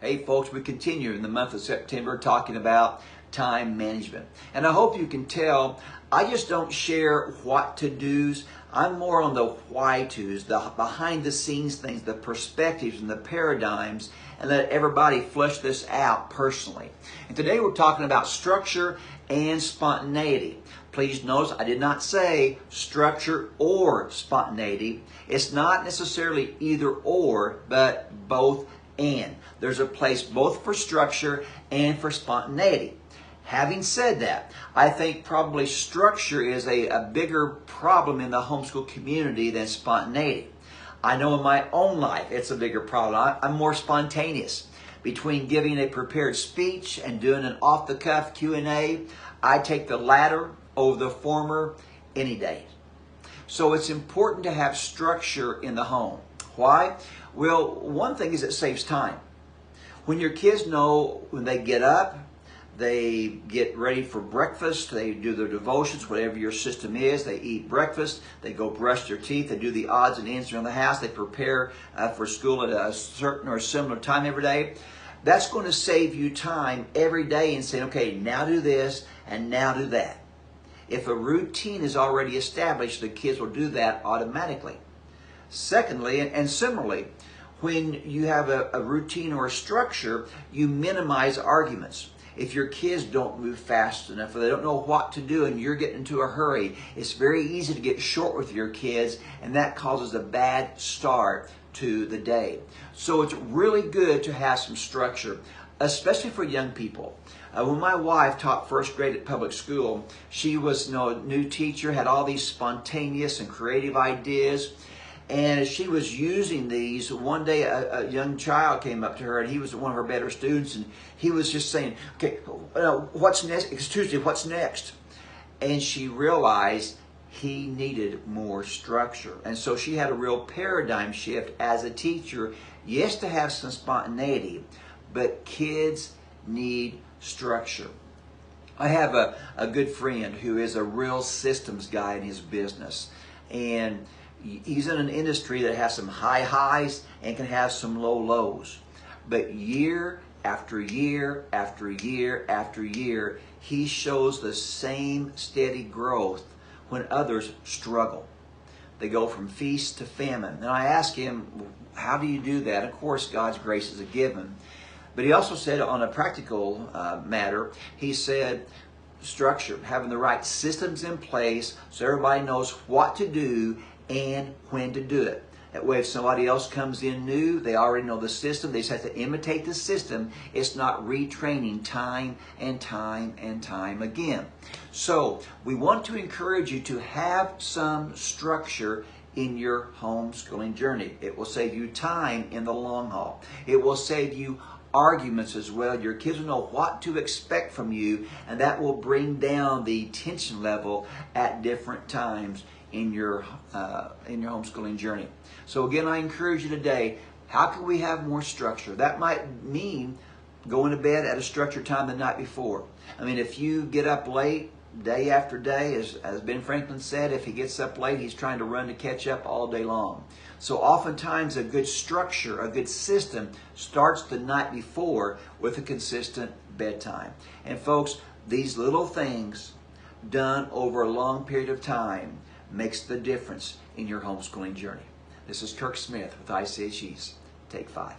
Hey folks, we continue in the month of September talking about time management. And I hope you can tell, I just don't share what to do's. I'm more on the why to's, the behind the scenes things, the perspectives and the paradigms, and let everybody flesh this out personally. And today we're talking about structure and spontaneity. Please notice I did not say structure or spontaneity. It's not necessarily either or, but both and. There's a place both for structure and for spontaneity. Having said that, I think probably structure is a bigger problem in the homeschool community than spontaneity. I know in my own life it's a bigger problem. I'm more spontaneous. Between giving a prepared speech and doing an off-the-cuff Q&A, I take the latter over the former any day. So it's important to have structure in the home. Why? Well, one thing is it saves time. When your kids know when they get up, they get ready for breakfast, they do their devotions, whatever your system is, they eat breakfast, they go brush their teeth, they do the odds and ends around the house, they prepare for school at a certain or similar time every day. That's going to save you time every day in saying, okay, now do this and now do that. If a routine is already established, the kids will do that automatically. Secondly, and similarly, when you have a routine or a structure, you minimize arguments. If your kids don't move fast enough or they don't know what to do and you're getting into a hurry, it's very easy to get short with your kids, and that causes a bad start to the day. So it's really good to have some structure, especially for young people. When my wife taught first grade at public school, she was a new teacher, had all these spontaneous and creative ideas. And as she was using these, one day a young child came up to her, and he was one of her better students, and he was just saying, okay, what's next? It's Tuesday, what's next? And she realized he needed more structure. And so she had a real paradigm shift as a teacher. Yes, to have some spontaneity, but kids need structure. I have a good friend who is a real systems guy in his business. And he's in an industry that has some high highs and can have some low lows. But year after year after year after year, he shows the same steady growth when others struggle. They go from feast to famine. And I asked him, how do you do that? Of course, God's grace is a given. But he also said on a practical matter, he said, structure, having the right systems in place so everybody knows what to do and when to do it. That way if somebody else comes in new, they already know the system. They just have to imitate the system. It's not retraining time and time and time again. So we want to encourage you to have some structure in your homeschooling journey. It will save you time in the long haul. It will save you arguments as well. Your kids will know what to expect from you, and that will bring down the tension level at different times in your homeschooling journey. So again, I encourage you today, how can we have more structure? That might mean going to bed at a structured time the night before. I mean, if you get up late, day after day, as Ben Franklin said, if he gets up late, he's trying to run to catch up all day long. So oftentimes a good structure, a good system starts the night before with a consistent bedtime. And folks, these little things done over a long period of time makes the difference in your homeschooling journey. This is Kirk Smith with ICHE's Take 5.